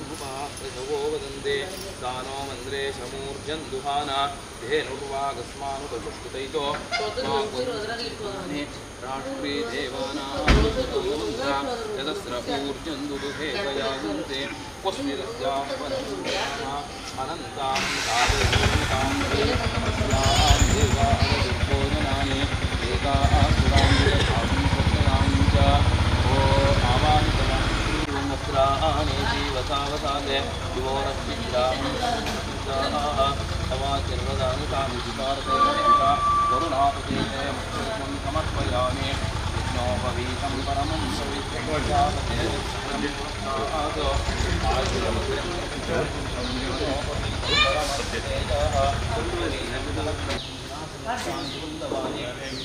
उपहासवो वदन्ते दानो मन्द्रे शमूर्जन् दुहाना धेनुर्वागस्मानुपसुष्टुतैतो राष्ट्रे देवानां यदस्रपूर्जन् दुदुहे गयान्ते पुष्पिरस्यापनन्ताः अनन्तां तां देवादुर्भोजनानि एकासुरां च ओ आवानितमस्राणि जीवसावसादे युवोरस्मिग्रामः तवाचिर्वदानुकामिकारतेन करुणापते समर्पयामि विष्णोपवीतं परमं पवित्रजापते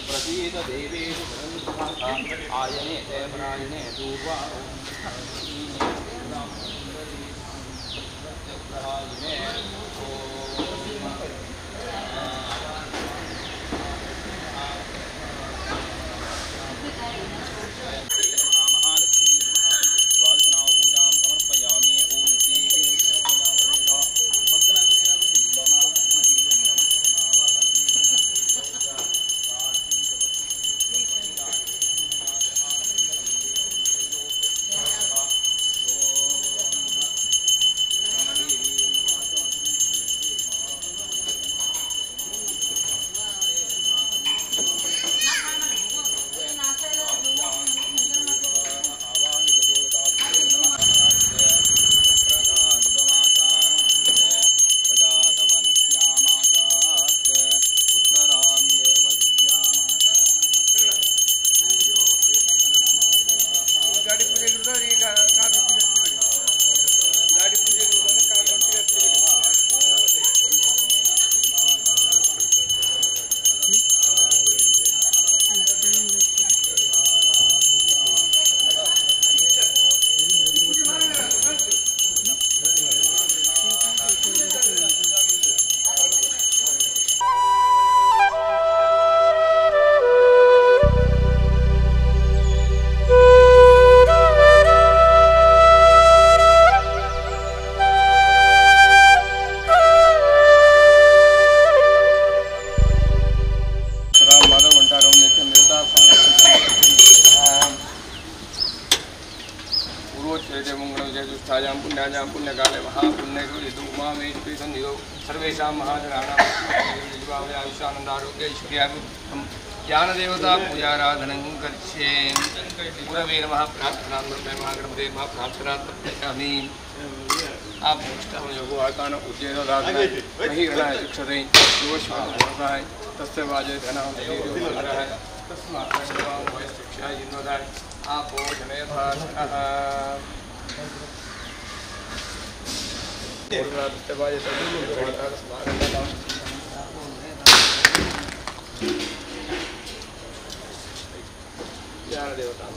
प्रसीद देवेषु आयने ते परायणे दूर्वा पुण्यकाले महापुण्यकाले संधियो सर्वेषां महाजनानां ज्ञानदेवता पूजाराधनं करिष्ये गुरवे नमः प्रार्थनां महागणपते नमः प्रार्थनां तर्पयामि आप योगो आकान उज्जैनो दाताय महिगणाय शिक्षते योगश्वासाय तस्य वाजे धनां देवराय तस्मात् सर्वां वयशिक्षाय जिन्वदाय आपो जनयथा देवता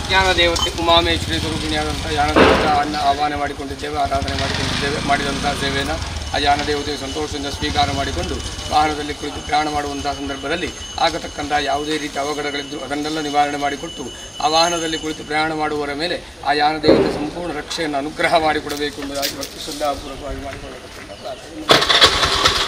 ಜ್ಞಾನ ದೇವತೆ ಉಮಾಮೇಶ್ವರಿ ಸ್ವರೂಪಿಣಿಯಾದಂಥ ಯಾನ ದೇವತೆಯನ್ನು ಆಹ್ವಾನ ಮಾಡಿಕೊಂಡಿದ್ದೇವೆ, ಆರಾಧನೆ ಮಾಡಿಕೊಂಡಿದ್ದೇವೆ. ಮಾಡಿದಂಥ ಸೇವೆಯನ್ನು ಆ ಯಾನ ದೇವತೆಯು ಸಂತೋಷದಿಂದ ಸ್ವೀಕಾರ ಮಾಡಿಕೊಂಡು ವಾಹನದಲ್ಲಿ ಕುಳಿತು ಪ್ರಯಾಣ ಮಾಡುವಂಥ ಸಂದರ್ಭದಲ್ಲಿ ಆಗತಕ್ಕಂಥ ಯಾವುದೇ ರೀತಿಯ ಅವಘಡಗಳಿದ್ದು ಅದನ್ನೆಲ್ಲ ನಿವಾರಣೆ ಮಾಡಿಕೊಟ್ಟು ಆ ವಾಹನದಲ್ಲಿ ಕುಳಿತು ಪ್ರಯಾಣ ಮಾಡುವವರ ಮೇಲೆ ಆ ಯಾನ ದೇವತೆ ಸಂಪೂರ್ಣ ರಕ್ಷೆಯನ್ನು ಅನುಗ್ರಹ ಮಾಡಿಕೊಡಬೇಕು ಎಂಬುದಾಗಿ ಭಕ್ತಿ ಶ್ರದ್ಧಾಪೂರ್ವಕವಾಗಿ ಮಾಡಿಕೊಳ್ಳತಕ್ಕಂಥ ಪ್ರಾರ್ಥನೆ.